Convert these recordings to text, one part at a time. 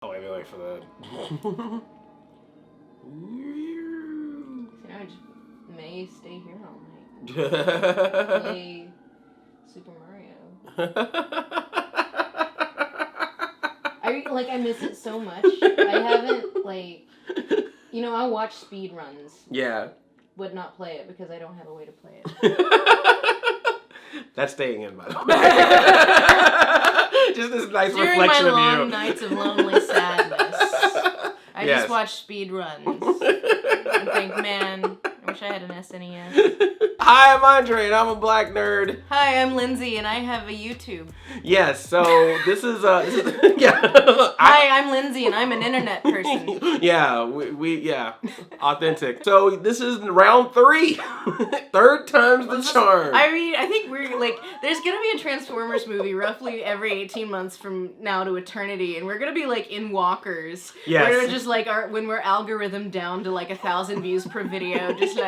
Oh, wait for the... I just may stay here all night. Play Super Mario. I miss it so much. I haven't, I'll watch speed runs. Yeah. Would not play it because I don't have a way to play it. That's staying in, by the way. Just this nice reflection of you. During my long nights of lonely sadness, I just watch speed runs and think, man, I wish I had an SNES. Hi, I'm Andre, and I'm a black nerd. Hi, I'm Lindsay, and I have a YouTube. Yes, so this is yeah. Hi, I'm Lindsay, and I'm an internet person. Yeah, we authentic. So this is round 3. Third time's the charm. I think we're there's gonna be a Transformers movie roughly every 18 months from now to eternity, and we're gonna be in walkers. Yes. We're just when we're algorithm down to 1,000 views per video, just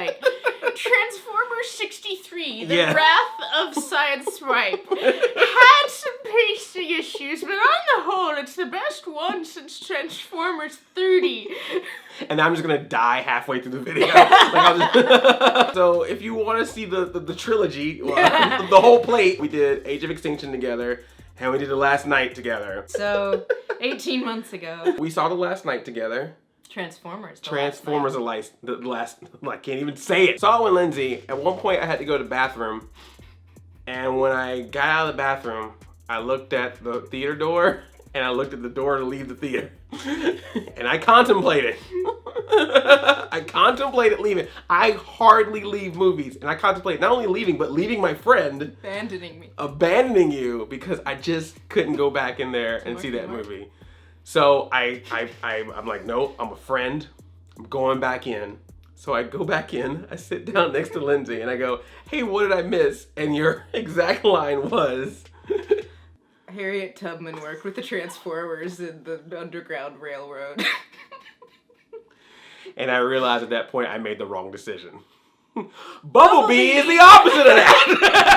Transformers 63, the Wrath of Sideswipe, had some pacing issues, but on the whole, it's the best one since Transformers 30. And I'm just gonna die halfway through the video. So if you want to see the trilogy, the whole plate, we did Age of Extinction together, and we did The Last Night together. So 18 months ago, we saw The Last Night together. Transformers. The last, I can't even say it. Saw it with Lindsay. At one point, I had to go to the bathroom, and when I got out of the bathroom, I looked at the theater door, and I looked at the door to leave the theater, and I contemplated. I contemplated leaving. I hardly leave movies, and I contemplated not only leaving, but leaving my friend. Abandoning you, because I just couldn't go back in there and see that movie. So I'm like, no, I'm a friend. I'm going back in. So I go back in, I sit down next to Lindsay, and I go, hey, what did I miss? And your exact line was... Harriet Tubman worked with the Transformers in the Underground Railroad. And I realized at that point I made the wrong decision. Bumblebee is the opposite of that!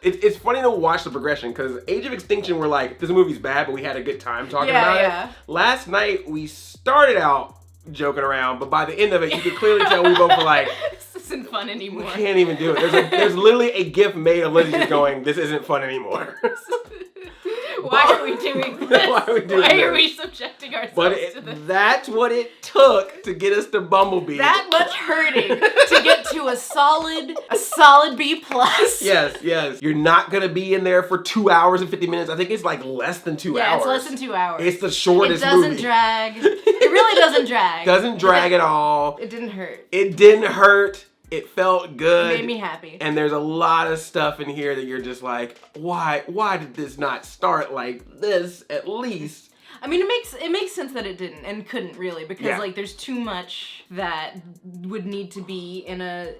It's funny to watch the progression, because Age of Extinction, we're like, this movie's bad, but we had a good time talking about it. Last night, we started out joking around, but by the end of it, you could clearly tell we both were like, this isn't fun anymore. We can't even do it. There's literally a GIF made of Lindsay just going, this isn't fun anymore. Why are we doing this? Why are we subjecting ourselves to this? That's what it took to get us to Bumblebee. That much hurting to get to a solid B+. Yes. You're not going to be in there for 2 hours and 50 minutes. I think it's less than 2 hours. Yeah, it's less than 2 hours. It's the shortest movie. It doesn't drag. It really doesn't drag. Doesn't drag at all. It didn't hurt. It didn't hurt. It felt good. It made me happy. And there's a lot of stuff in here that you're just like, why did this not start like this at least? I mean, it makes sense that it didn't and couldn't really, because there's too much that would need to be in a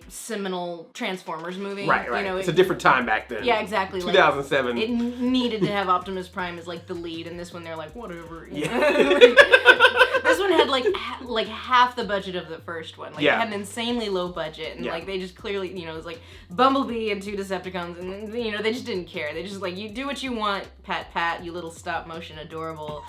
seminal Transformers movie. Right. It's a different time back then. Yeah, exactly. 2007. It needed to have Optimus Prime as the lead, and this one they're like, whatever. This one had like half the budget of the first one. It had an insanely low budget, and they just clearly, it was Bumblebee and 2 Decepticons, and they just didn't care. They just you do what you want, Pat, you little stop motion adorable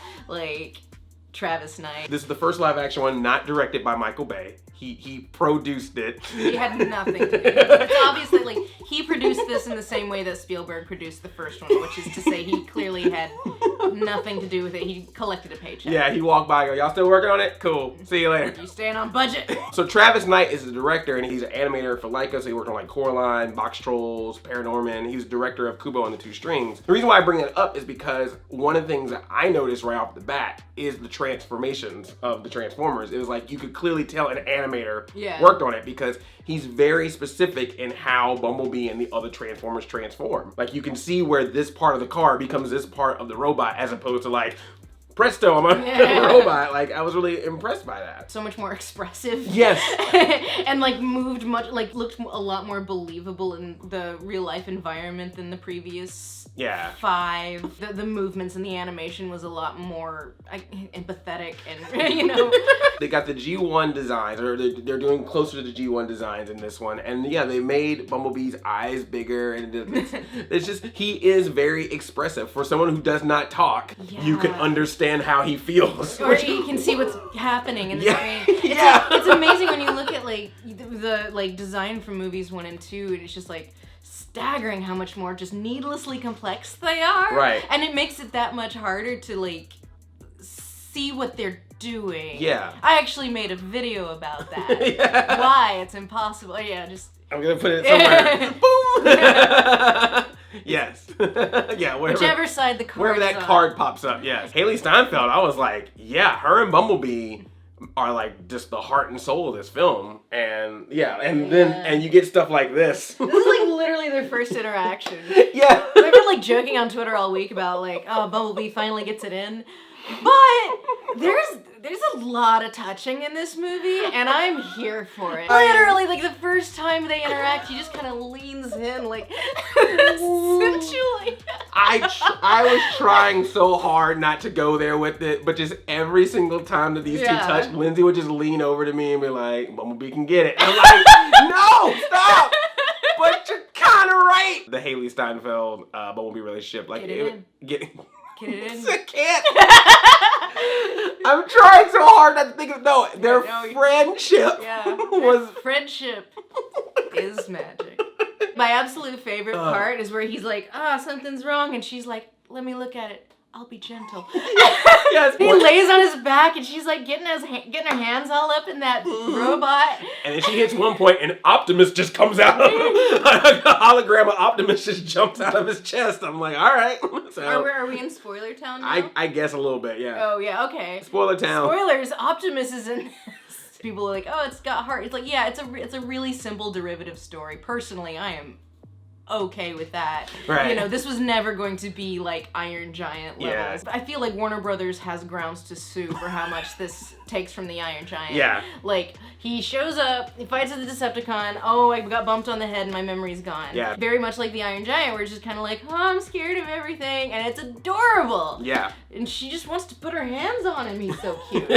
Travis Knight. This is the first live action one not directed by Michael Bay. He produced it. He had nothing to do with it. It's obviously he produced this in the same way that Spielberg produced the first one, which is to say he clearly had nothing to do with it. He collected a paycheck. Yeah, he walked by and go, y'all still working on it? Cool. See you later. You staying on budget. So Travis Knight is the director, and he's an animator for Leica, so he worked on Coraline, Box Trolls, Paranorman. He was director of Kubo and the Two Strings. The reason why I bring that up is because one of the things that I noticed right off the bat is the transformations of the Transformers. It was you could clearly tell an animator worked on it, because he's very specific in how Bumblebee and the other Transformers transform. You can see where this part of the car becomes this part of the robot, as opposed to presto, I'm a robot. Like, I was really impressed by that. So much more expressive. Yes. And like moved much, like looked a lot more believable in the real life environment than the previous 5. The movements and the animation was a lot more empathetic and, you know. They got the G1 designs, or they're doing closer to the G1 designs in this one. And yeah, they made Bumblebee's eyes bigger, and it's just, he is very expressive. For someone who does not talk, you can understand how he feels. Or you can see what's happening in the screen. It's amazing when you look at like the like design from movies 1 and 2, and it's just like staggering how much more just needlessly complex they are. Right. And it makes it that much harder to like see what they're doing. Yeah. I actually made a video about that. Why it's impossible. I'm gonna put it somewhere. Boom! Yes. Yeah, whichever side the card wherever that card pops up, yes. Haley Steinfeld, I was like, yeah, her and Bumblebee are like just the heart and soul of this film. And then you get stuff like this. This is like literally their first interaction. Yeah. I've been like joking on Twitter all week about like, oh, Bumblebee finally gets it in. But there's a lot of touching in this movie, and I'm here for it. Literally, like the first time they interact, he just kind of leans in, like sensually. I was trying so hard not to go there with it, but just every single time that these two touch, Lindsay would just lean over to me and be like, "Bumblebee can get it." And I'm like, "No, stop!" But you're kind of right. The Haley Steinfeld Bumblebee relationship, like Get it in. I can't. I'm trying so hard not to think of their friendship was friendship is magic. My absolute favorite part is where he's like, something's wrong, and she's like, let me look at it. I'll be gentle. Yes. He lays on his back, and she's like getting her hands all up in that robot. And then she hits one point, and Optimus just comes out of a hologram of Optimus just jumps out of his chest. I'm like, all right. So, are we in spoiler town now? I guess a little bit, yeah. Oh yeah, okay. Spoiler town. Spoilers. Optimus is in this. People are like, oh, it's got heart. It's like, yeah, it's a really simple derivative story. Personally, I am okay with that. Right. You know, this was never going to be like Iron Giant levels. Yeah. I feel like Warner Brothers has grounds to sue for how much this takes from the Iron Giant. Yeah. Like, he shows up, he fights with the Decepticon, oh, I got bumped on the head and my memory's gone. Yeah. Very much like the Iron Giant, where it's just kind of like, oh, I'm scared of everything, and it's adorable. Yeah. And she just wants to put her hands on him, he's so cute.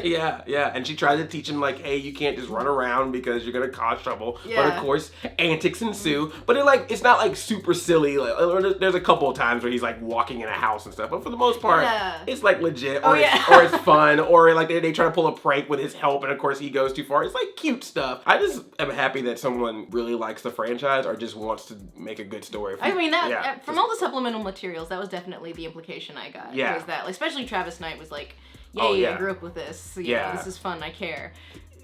Yeah. And she tries to teach him, like, hey, you can't just run around because you're gonna cause trouble. Yeah. But of course, antics ensue. But it's not like super silly. Like, there's a couple of times where he's like walking in a house and stuff. But for the most part, it's like legit, or it's fun, or like they try to pull a prank with his help, and of course he goes too far. It's like cute stuff. I just am happy that someone really likes the franchise or just wants to make a good story. From all the supplemental materials, that was definitely the implication I got. Yeah. Was that, like, especially Travis Knight was like, yay, I grew up with this. You know, this is fun, I care.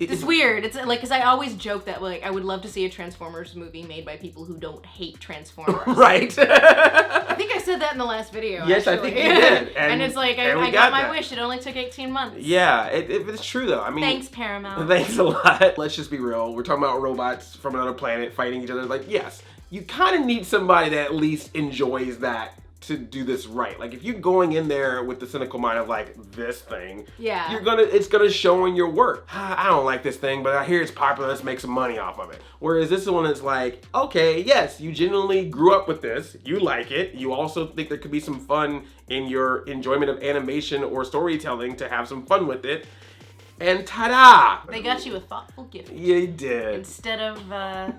It's weird. It's like, because I always joke that, like, I would love to see a Transformers movie made by people who don't hate Transformers. Right. I think I said that in the last video. Yes, actually. I think you did. And it's like, I got my wish. It only took 18 months. Yeah, it's true though. I mean, thanks, Paramount. Thanks a lot. Let's just be real. We're talking about robots from another planet fighting each other. Like, yes, you kind of need somebody that at least enjoys that to do this right. Like, if you're going in there with the cynical mind of like, this thing, it's gonna show in your work. I don't like this thing, but I hear it's popular, let's make some money off of it. Whereas this one is like, okay, yes, you genuinely grew up with this, you like it, you also think there could be some fun in your enjoyment of animation or storytelling to have some fun with it. And ta-da! They got you a thoughtful gift. Yeah, you did. Instead of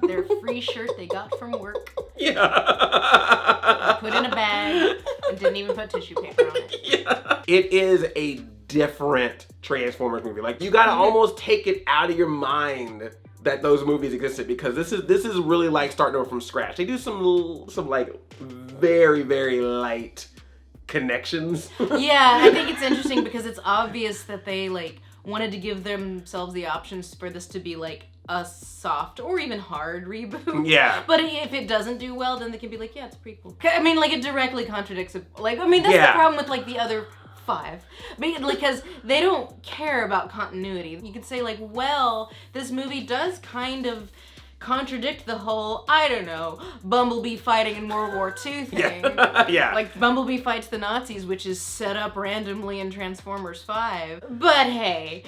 their free shirt they got from work. Yeah. Put in a bag and didn't even put tissue paper on it. Yeah. It is a different Transformers movie. Like, you gotta almost take it out of your mind that those movies existed, because this is really like starting over from scratch. They do some like very, very light connections. Yeah, I think it's interesting because it's obvious that they like wanted to give themselves the options for this to be like a soft or even hard reboot. Yeah. But if it doesn't do well, then they can be like, yeah, it's a prequel. I mean, like, it directly contradicts it. Like, I mean, that's the problem with like the other 5. Because they don't care about continuity. You could say like, well, this movie does kind of contradict the whole, I don't know, Bumblebee fighting in World War II thing. Yeah. Like, Bumblebee fights the Nazis, which is set up randomly in Transformers 5. But hey.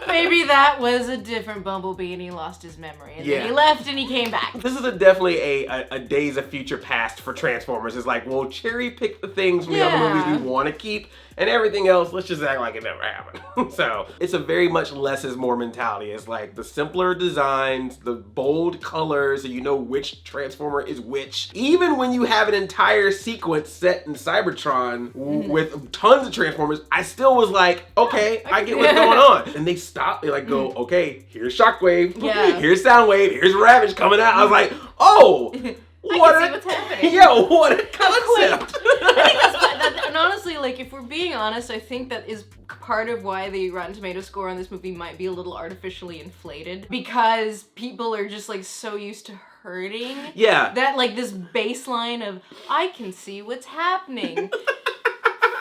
Maybe that was a different Bumblebee and he lost his memory. And then he left and he came back. This is definitely a Days of Future Past for Transformers. It's like, we'll cherry pick the things from the other movies we want to keep, and everything else, let's just act like it never happened. So it's a very much less is more mentality. It's like the simpler designs, the bold colors, so you know which Transformer is which. Even when you have an entire sequence set in Cybertron with tons of Transformers, I still was like, okay, I get what's going on. And they stop, they like go, okay, here's Shockwave, here's Soundwave, here's Ravage coming out. I was like, oh, what's happening. Yeah, what a concept. I think that's and honestly, like, if we're being honest, I think that is part of why the Rotten Tomatoes score on this movie might be a little artificially inflated, because people are just like so used to hurting. Yeah. That like this baseline of, I can see what's happening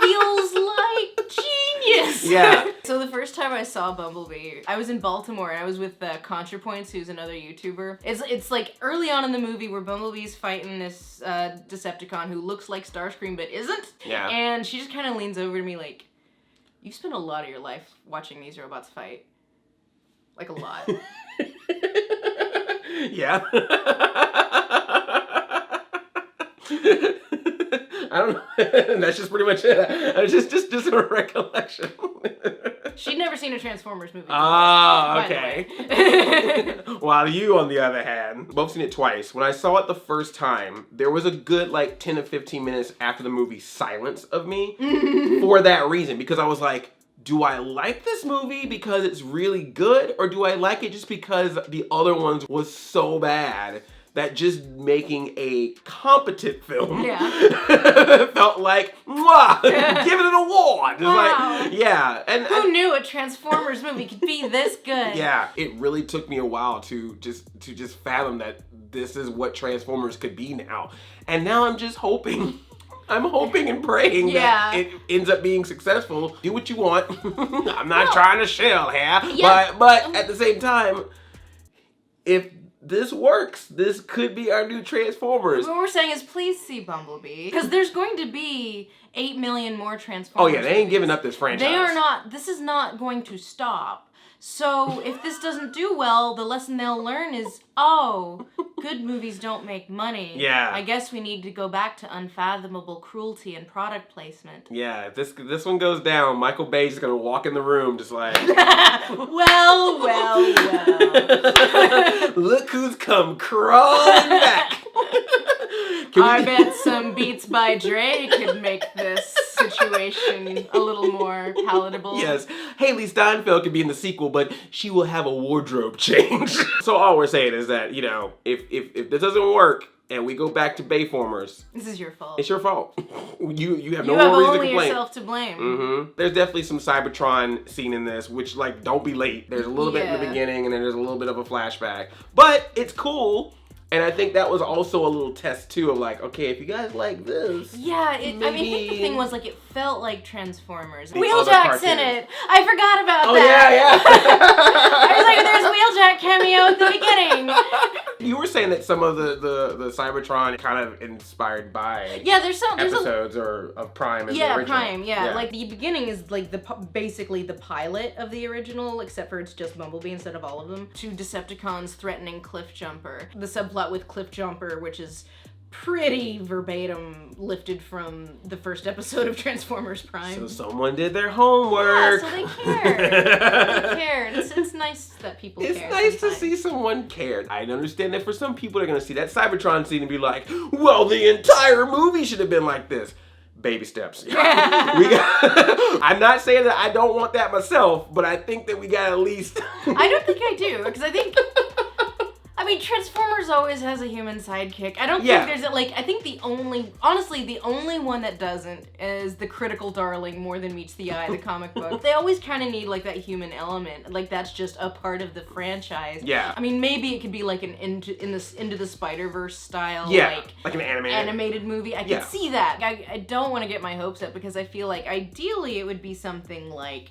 feels like genius. Yeah. So the first time I saw Bumblebee, I was in Baltimore and I was with ContraPoints, who's another YouTuber. It's like early on in the movie where Bumblebee's fighting this Decepticon who looks like Starscream but isn't. Yeah. And she just kind of leans over to me like, you spent a lot of your life watching these robots fight. Like a lot. Yeah. I don't know. That's just pretty much it. Just a recollection. She'd never seen a Transformers movie. Ah, okay. While you, on the other hand, both seen it twice. When I saw it the first time, there was a good like 10 to 15 minutes after the movie silence of me for that reason. Because I was like, do I like this movie because it's really good? Or do I like it just because the other ones was so bad that just making a competent film felt like, mwah, give it an award. It's wow. Like, and who knew a Transformers movie could be this good? Yeah, it really took me a while to just fathom that this is what Transformers could be now. And now I'm just hoping. I'm hoping and praying that it ends up being successful. Do what you want. I'm not trying to shell here, but at the same time, if this works, this could be our new Transformers. What we're saying is, please see Bumblebee, because there's going to be 8 million more Transformers. Oh yeah, they ain't giving up this franchise. They are not. This is not going to stop. So if this doesn't do well, the lesson they'll learn is, oh, good movies don't make money. Yeah. I guess we need to go back to unfathomable cruelty and product placement. Yeah, if this one goes down, Michael Bay's is gonna walk in the room just like, well. Look who's come crawling back. I bet some Beats by Dre could make this situation a little more palatable. Yes, Haley Steinfeld could be in the sequel, but she will have a wardrobe change. So all we're saying is that, you know, if this doesn't work and we go back to Bayformers, this is your fault. It's your fault. You have no more reason to complain. You have only yourself to blame. There's definitely some Cybertron scene in this, which, like, don't be late. There's a little bit in the beginning, and then there's a little bit of a flashback. But it's cool. And I think that was also a little test, too, of like, okay, if you guys like this. Yeah, I think the thing was, like, it felt like Transformers. The Wheeljack's in it. I forgot about that. Oh, yeah. I was like, there's a Wheeljack cameo at the beginning. You were saying that some of the Cybertron kind of inspired by there's episodes of Prime and the original. Prime, Like, the beginning is, like, basically the pilot of the original, except for it's just Bumblebee instead of all of them. 2 Decepticons threatening Cliffjumper. The subplot with Cliffjumper, which is pretty verbatim lifted from the first episode of Transformers Prime. So someone did their homework. Yeah, so they cared. They cared. It's nice that people care. It's nice to see someone care. I understand that for some people they're going to see that Cybertron scene and be like, well, the entire movie should have been like this. Baby steps. I'm not saying that I don't want that myself, but I think that we got at least... I don't think I do, because I think... I mean, Transformers always has a human sidekick. I don't think there's I think the only one that doesn't is the Critical Darling More Than Meets the Eye, the comic book. They always kind of need, like, that human element. Like, that's just a part of the franchise. Yeah. I mean, maybe it could be, like, an Into the Spider-Verse style, like an animated movie. I could see that. I don't want to get my hopes up because I feel like, ideally, it would be something like...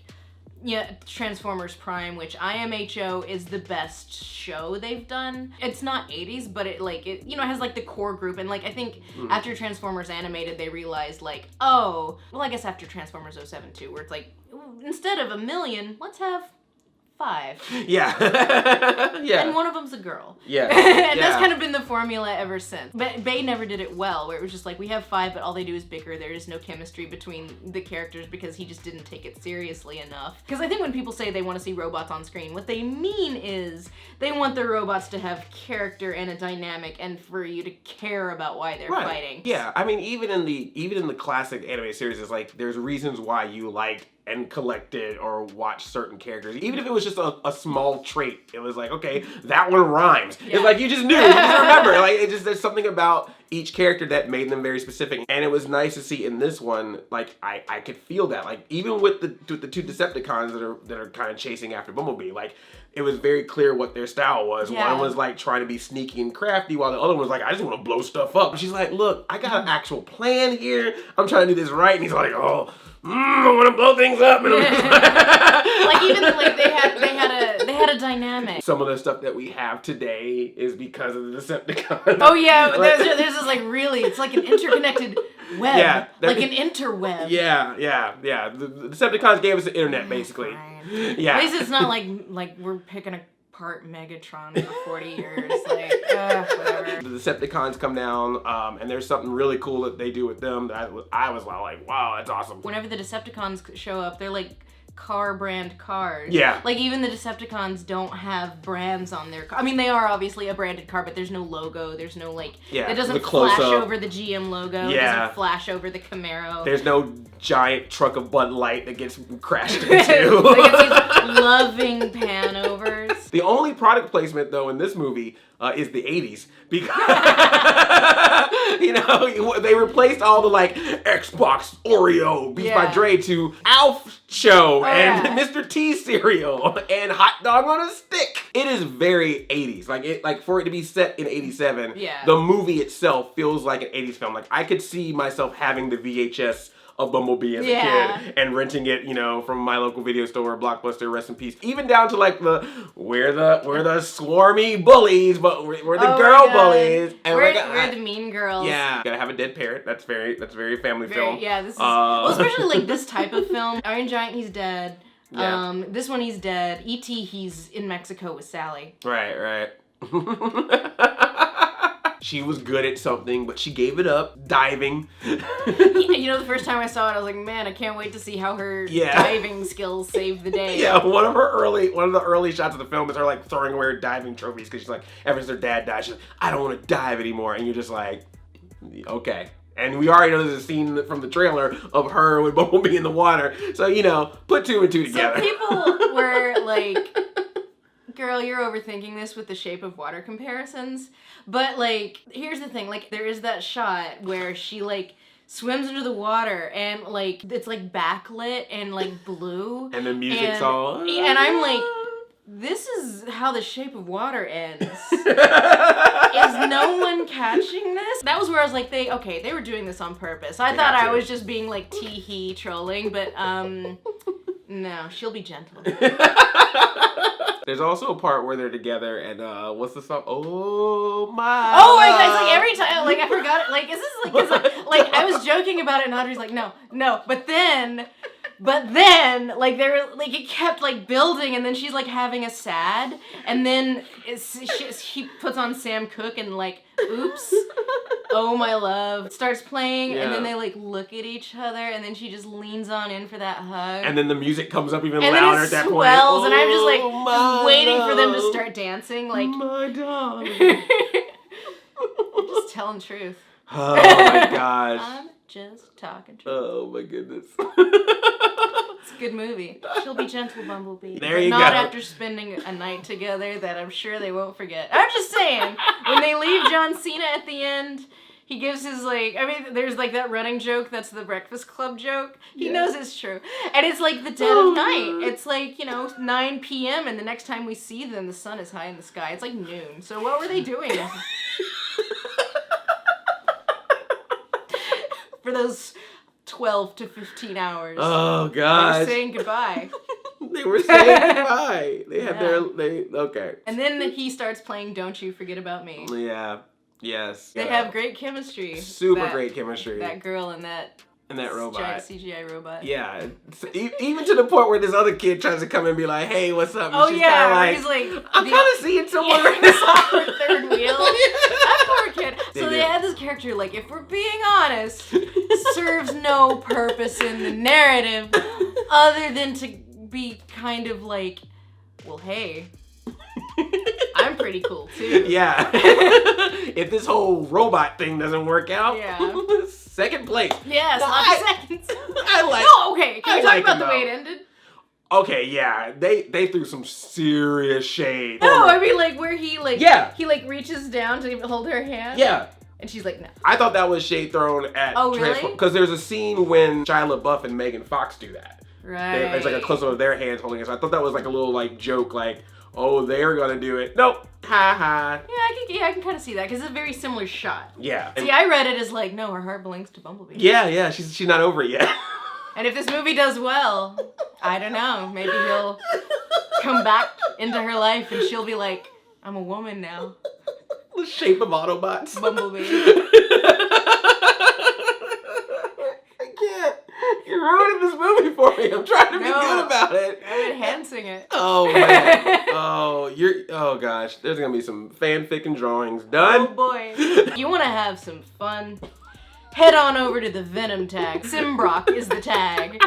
Yeah, Transformers Prime, which IMHO is the best show they've done. It's not 80s, but it has like the core group, and like I think after Transformers Animated, they realized like, oh, well, I guess after Transformers 07 too, where it's like, instead of 1 million, let's have 5. Yeah. Yeah. And one of them's a girl. Yeah. And that's kind of been the formula ever since. But Bay never did it well, where it was just like, we have 5, but all they do is bicker. There is no chemistry between the characters because he just didn't take it seriously enough. Because I think when people say they want to see robots on screen, what they mean is they want the robots to have character and a dynamic and for you to care about why they're fighting. Yeah, I mean, even in the classic anime series, it's like there's reasons why you liked and collected or watched certain characters. Even if it was just a small trait, it was like, okay, that one rhymes. Yeah. It's like you just knew, you just remember. Like there's something about each character that made them very specific. And it was nice to see in this one, like I could feel that. Like even with the 2 Decepticons that are kind of chasing after Bumblebee, like it was very clear what their style was. Yeah. One was like trying to be sneaky and crafty, while the other one was like, I just want to blow stuff up. And she's like, look, I got an actual plan here. I'm trying to do this right. And he's like, oh, I want to blow things up. And like even like they had a dynamic. Some of the stuff that we have today is because of the Decepticons. Oh yeah, there's this like really, it's like an interconnected web. Yeah, like an interweb. Yeah. The Decepticons gave us the internet basically. Yeah. At least it's not like we're picking apart Megatron for 40 years. Like, whatever. The Decepticons come down, and there's something really cool that they do with them that I was like, wow, that's awesome. Whenever the Decepticons show up, they're like car brand cars. Yeah. Like even the Decepticons don't have brands on their car. I mean, they are obviously a branded car, but there's no logo. There's no like, it doesn't flash over the GM logo. Yeah. It doesn't flash over the Camaro. There's no giant truck of Bud Light that gets crashed into. Like it's these loving pan-overs. The only product placement though in this movie is the 80s, because they replaced all the like Xbox, Oreo, Beats by Dre to Alf Show and Mr. T cereal and hot dog on a stick. It is very 80s. Like for it to be set in 87, the movie itself feels like an 80s film. Like I could see myself having the VHS of Bumblebee as a kid and renting it, from my local video store, Blockbuster, rest in peace. Even down to like we're the swarmy bullies, but we're the girl bullies. And we're the mean girls. Yeah. Gotta have a dead parrot. That's very family film. Yeah, this is well, especially like this type of film. Iron Giant, he's dead. Yeah. This one he's dead. E.T., he's in Mexico with Sally. Right. She was good at something, but she gave it up. Diving. The first time I saw it, I was like, man, I can't wait to see how her diving skills save the day. Yeah, one of the early shots of the film is her like throwing away her diving trophies because she's like, ever since her dad died, she's like, I don't want to dive anymore. And you're just like, okay. And we already know there's a scene from the trailer of her with Bumblebee in the water. So, put 2 and 2 together. So people were like, girl, you're overthinking this with the Shape of Water comparisons. But, like, here's the thing. Like, there is that shot where she, like, swims under the water and, like, it's, like, backlit and, like, blue. And the music's all... And I'm like, this is how the Shape of Water ends. Is no one catching this? That was where I was like, they were doing this on purpose. I thought I was just being, like, tee-hee trolling, but, no, she'll be gentle. There's also a part where they're together and what's the song? Oh my God, it's like every time, like I forgot it. Like, is this like I was joking about it and Audrey's like, no. But then, like it kept like building and then she's like having a sad and then he puts on Sam Cooke and like, oops, oh my love starts playing and then they like look at each other and then she just leans on in for that hug. And then the music comes up even louder at that point. And I'm just like waiting for them to start dancing like, my darling. Just telling truth. Oh my gosh. I'm just talking truth. Oh my goodness. It's a good movie. She'll be gentle, Bumblebee. There you go. Not after spending a night together that I'm sure they won't forget. I'm just saying, when they leave John Cena at the end, he gives his there's like that running joke that's the Breakfast Club joke. He knows it's true. And it's like the dead of night. It's like, 9 p.m. and the next time we see them, the sun is high in the sky. It's like noon. So what were they doing? For those 12 to 15 hours. Oh, gosh. They're saying goodbye. They were saying goodbye. They had okay. And then he starts playing Don't You Forget About Me. Yeah. Yes. They have great chemistry. Super great chemistry. That girl and that robot. Giant CGI robot. Yeah. Even to the point where this other kid tries to come and be like, hey, what's up? And she's he's like, I'm kind of seeing someone right this awkward third wheel. That poor kid. So they had this character, like, if we're being honest, serves no purpose in the narrative other than to be kind of like, well, hey, I'm pretty cool too. Yeah. If this whole robot thing doesn't work out, second place. Yeah, sloppy seconds. Okay. Can we talk about the way it ended? Okay, yeah. They threw some serious shade. No, I mean like where he reaches down to hold her hand. Yeah. And she's like, no. I thought that was shade thrown at really? Because there's a scene when Shia LaBeouf and Megan Fox do that. Right. There's like a close-up of their hands holding it. So I thought that was like a little like joke, like, oh, they're gonna do it. Nope. Ha ha. Yeah, I can kind of see that because it's a very similar shot. Yeah. See, I read it as like, no, her heart belongs to Bumblebee. Yeah, she's not over it yet. And if this movie does well, I don't know, maybe he'll come back into her life and she'll be like, I'm a woman now. The shape of Autobots. Bumblebee. I can't. You're ruining this movie for me. I'm trying to be good about it. I'm enhancing it. Oh man. Oh gosh. There's gonna be some fanfic and drawings done. Oh boy. You wanna have some fun? Head on over to the Venom tag. Simbrock is the tag.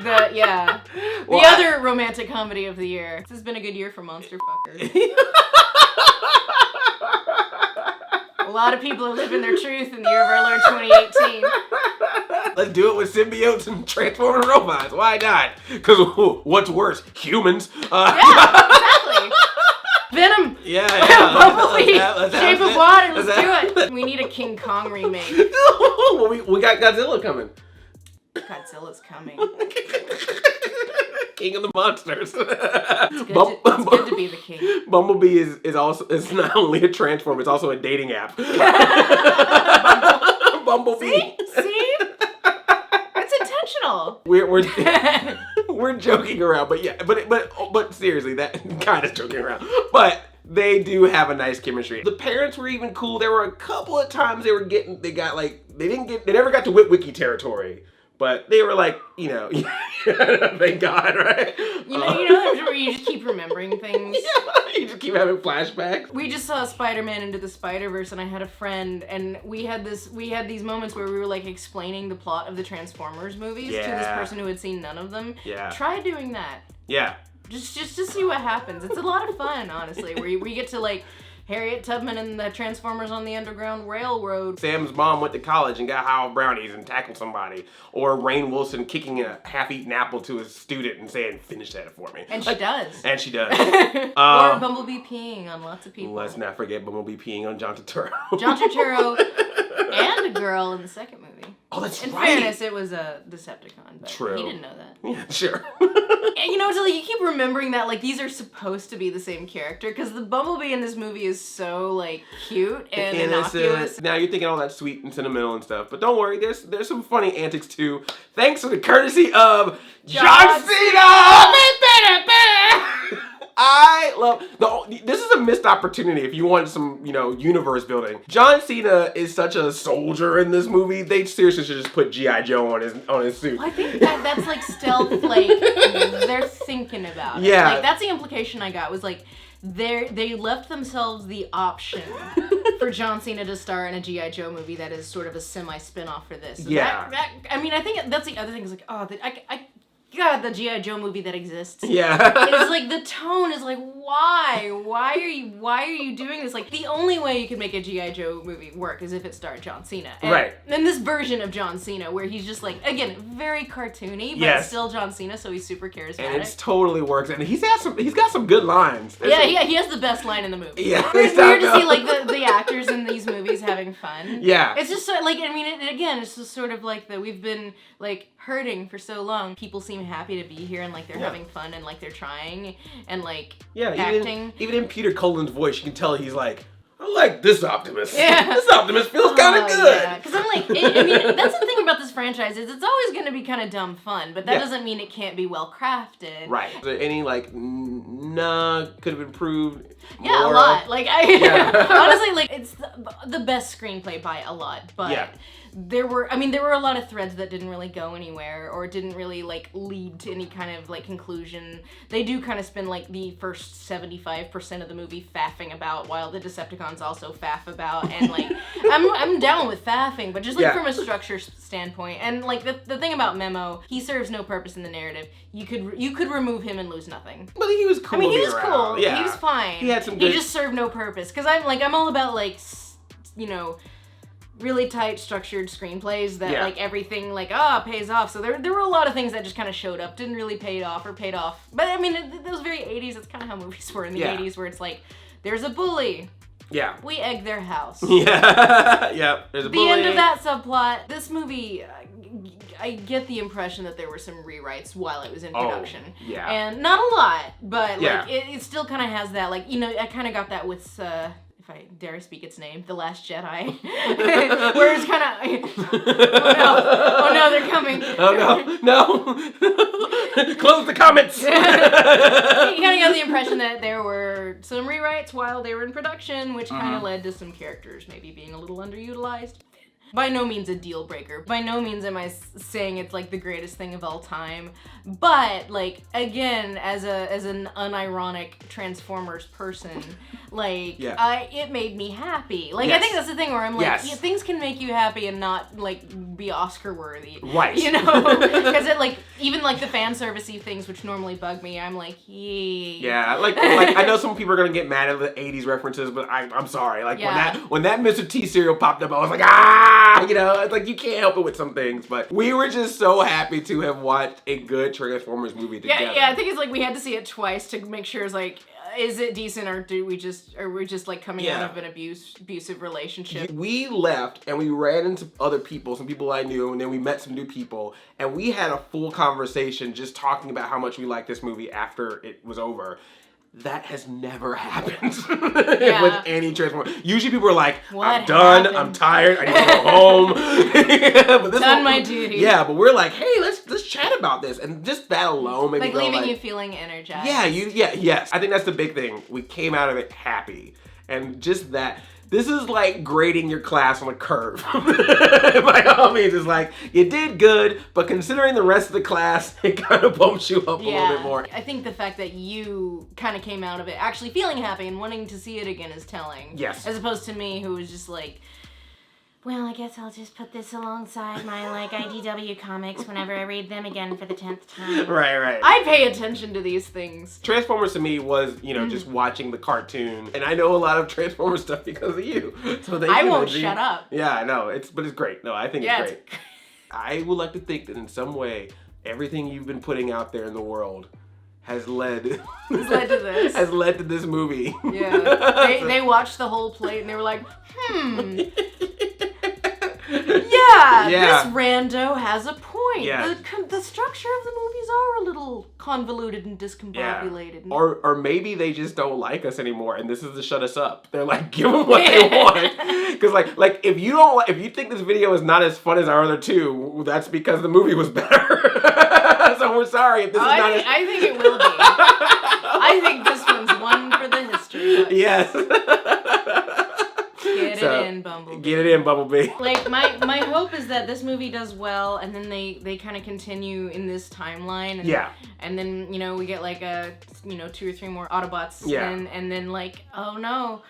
The other romantic comedy of the year. This has been a good year for monster fuckers. A lot of people are living their truth in the year of our Lord 2018. Let's do it with symbiotes and transforming robots. Why not? Because what's worse? Humans. Yeah, exactly. Venom. Yeah. Bumblebee. Shape of Water. Let's do it. We need a King Kong remake. Well, we got Godzilla coming. Godzilla's coming. King of the monsters. It's good to be the king. Bumblebee is not only a transform, it's also a dating app. Bumblebee. See? It's intentional. We're joking around, but seriously, that kind of joking around. But they do have a nice chemistry. The parents were even cool. There were a couple of times they never got to Witwicky territory. But they were like, thank God, right? You know, where you just keep remembering things. Yeah, you just keep having flashbacks. We just saw Spider-Man Into the Spider-Verse, and I had a friend, and we had these moments where we were like explaining the plot of the Transformers movies to this person who had seen none of them. Yeah. Try doing that. Yeah. Just to see what happens. It's a lot of fun, honestly, where you get to like Harriet Tubman and the Transformers on the Underground Railroad. Sam's mom went to college and got high on brownies and tackled somebody. Or Rainn Wilson kicking a half-eaten apple to a student and saying, finish that for me. And she does. And she does. Or Bumblebee peeing on lots of people. Let's not forget Bumblebee peeing on John Turturro. John Turturro and a girl in the second movie. Oh, that's right. In fairness, it was a Decepticon, but True. He didn't know that. Yeah, sure. You keep remembering that, like, these are supposed to be the same character, because the Bumblebee in this movie is so, like, cute and innocuous. Now you're thinking all that sweet and sentimental and stuff, but don't worry, there's some funny antics, too, thanks to the courtesy of John Cena! I love this is a missed opportunity if you want some, universe building. John Cena is such a soldier in this movie. They seriously should just put G.I. Joe on his suit. Well, I think that's like stealth, like they're thinking about it. Yeah. Like that's the implication I got was like they left themselves the option for John Cena to star in a G.I. Joe movie that is sort of a semi spin-off for this. So yeah. I think that's the other thing is like, God, the G.I. Joe movie that exists. Yeah. It's like the tone is like, why? Why are you doing this? Like the only way you can make a G.I. Joe movie work is if it starred John Cena. Right. And this version of John Cena where he's just like, again, very cartoony, but still John Cena, so he's super charismatic. And it totally works. And he's got some good lines. He has the best line in the movie. Yeah. It's weird to see like the actors in these movies having fun. Yeah. It's just so, like, it's just sort of like that we've been like hurting for so long. People seem happy to be here and like they're having fun and like they're trying and like acting. Even in Peter Cullen's voice, you can tell he's like, I like this Optimus. Yeah. This Optimus feels kind of good. Yeah, because I'm like, I mean, that's the thing about this franchise is it's always going to be kind of dumb fun, but that doesn't mean it can't be well crafted. Right. Is there any like, could have improved? Yeah, more? a lot. Like honestly, like it's the best screenplay by a lot, but. There were a lot of threads that didn't really go anywhere or didn't really like lead to any kind of like conclusion. They do kind of spend like the first 75% of the movie faffing about while the Decepticons also faff about, and like I'm down with faffing, but just like from a structure standpoint. And like the thing about Memo, he serves no purpose in the narrative. You could remove him and lose nothing. But he was cool. I mean, he was around. cool. Yeah. He was fine. He had some good... He just served no purpose. Because I'm all about like, really tight structured screenplays that like everything like pays off. So there were a lot of things that just kind of showed up, didn't really paid off. But I mean, it was very 80s. That's kind of how movies were in the 80s, where it's like there's a bully. Yeah. We egg their house. Yeah. Yeah. There's a bully. The end of that subplot. This movie, I get the impression that there were some rewrites while it was in production. Yeah. And not a lot, but like it still kind of has that, like, I kind of got that with if I dare speak its name, The Last Jedi. Where it's kind of, oh no, they're coming. Oh no. Close the comments. You kind of got the impression that there were some rewrites while they were in production, which kind of led to some characters maybe being a little underutilized. By no means a deal breaker. By no means am I saying it's like the greatest thing of all time. But like, again, as an unironic Transformers person, like it made me happy. Like I think that's the thing where I'm like, things can make you happy and not like be Oscar worthy. Right. Because it like even like the fan servicey things which normally bug me, I'm like, yeah. Like I know some people are gonna get mad at the 80s references, but I'm sorry. Like when that Mr. T cereal popped up, I was like, it's like you can't help it with some things. But we were just so happy to have watched a good Transformers movie together. Yeah, I think it's like we had to see it twice to make sure it's like, is it decent or are we just like coming out of an abusive relationship? We left and we ran into other people, some people I knew, and then we met some new people, and we had a full conversation just talking about how much we liked this movie after it was over. That has never happened with any Transformers. Usually people are like, I'm done, I'm tired, I need to go home. But this done my duty. Yeah, but we're like, hey, let's chat about this. And just that alone made me go leaving you feeling energized. Yes. I think that's the big thing. We came out of it happy. And just that. This is like grading your class on a curve. By all means, it's like, you did good, but considering the rest of the class, it kind of bumps you up a little bit more. I think the fact that you kind of came out of it actually feeling happy and wanting to see it again is telling. Yes. As opposed to me, who was just like, well, I guess I'll just put this alongside my, like, IDW comics whenever I read them again for the 10th time. Right. I pay attention to these things. Transformers to me was, just watching the cartoon. And I know a lot of Transformers stuff because of you. So I won't shut up. Yeah, I know. But it's great. No, I think it's great. I would like to think that in some way, everything you've been putting out there in the world has led to this. Has led to this movie. Yeah. They watched the whole plate and they were like, this rando has a point. Yeah. The structure of the movies are a little convoluted and discombobulated. Yeah. Or maybe they just don't like us anymore, and this is to shut us up. They're like, give them what they want. Because like if you think this video is not as fun as our other two, that's because the movie was better. So we're sorry if this is not. I think it will be. I think this one's one for the history books. Yes. Get it in, Bumblebee. Get it in, Bumblebee. Like, my hope is that this movie does well, and then they kind of continue in this timeline. And, and then, we get, like, 2 or 3 more Autobots. Yeah. And then, like, oh, no,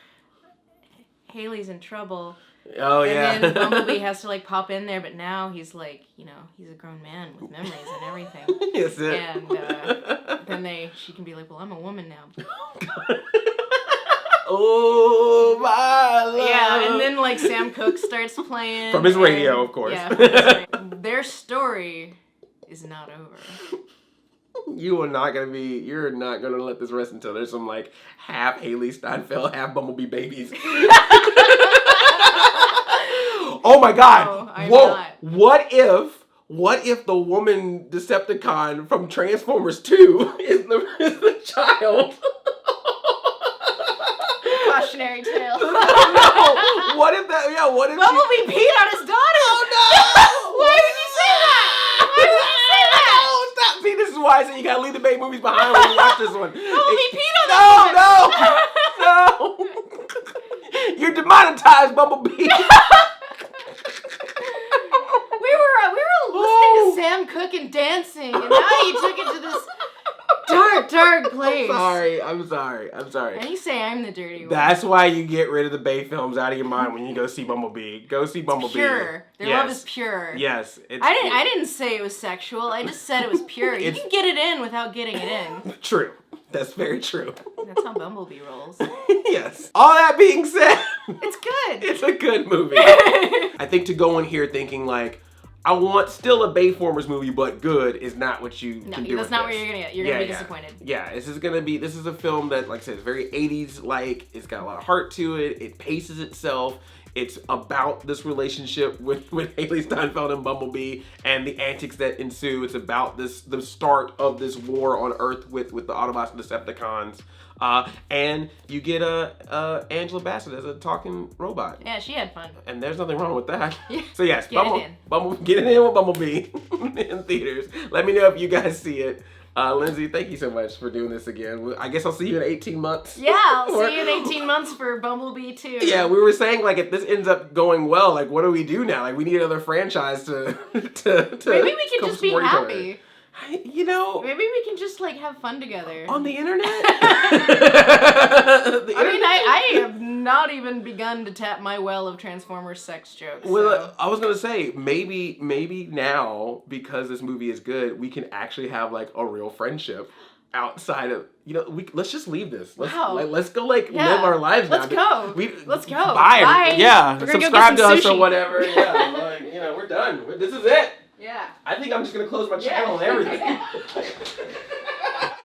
Haley's in trouble. Oh, and then Bumblebee has to, like, pop in there, but now he's, like, he's a grown man with memories and everything. Yes, it. And then she can be like, well, I'm a woman now. Oh, my love. Yeah, and then, like, Sam Cooke starts playing. From his radio, of course. Yeah, their story is not over. You're not gonna let this rest until there's some, like, half Haley Steinfeld, half Bumblebee babies. Oh my God! No, whoa! Not. What if the woman Decepticon from Transformers 2 is the child? cautionary tale. No. What if that? Yeah. What if Bumblebee peed on his daughter? Oh no! Why did you say that? Why did you say that? No, stop. See, this is why I said you gotta leave the bait movies behind when you watch this one. Bumblebee peed on No. You're demonetized, Bumblebee. We were listening to Sam Cooke and dancing, and now you took it to this dark place. I'm sorry. And you say I'm the dirty one. That's why you get rid of the Bay films out of your mind when you go see Bumblebee. Go see Bumblebee. Pure. Their love is pure. Yes. I didn't say it was sexual. I just said it was pure. You can get it in without getting it in. True. That's very true. That's how Bumblebee rolls. Yes. All that being said, it's good. It's a good movie. I think to go in here thinking like, I want still a Bayformers movie, but good is not what you can do. That's not what you're gonna get. You're gonna be disappointed. Yeah, this is a film that, like I said, is very 80s like. It's got a lot of heart to it. It paces itself. It's about this relationship with Haley Steinfeld and Bumblebee and the antics that ensue. It's about the start of this war on Earth with the Autobots and Decepticons. And you get Angela Bassett as a talking robot. Yeah, she had fun. And there's nothing wrong with that. Yeah. So yes, get it in with Bumblebee in theaters. Let me know if you guys see it. Lindsay, thank you so much for doing this again. I guess I'll see you in 18 months. Yeah, I'll see you in 18 months for Bumblebee 2. Yeah, we were saying, like, if this ends up going well, like, what do we do now? Like, we need another franchise to Maybe we can just be happy. Maybe we can just, like, have fun together. On the internet? I have not even begun to tap my well of Transformers sex jokes. Well, I was going to say, maybe now, because this movie is good, we can actually have, like, a real friendship outside of, let's just leave this. Let's go, live our lives now. Let's go. Let's go. Bye. Yeah. Subscribe to us sushi. or whatever. Yeah. We're done. This is it. Yeah. I think I'm just going to close my channel and everything.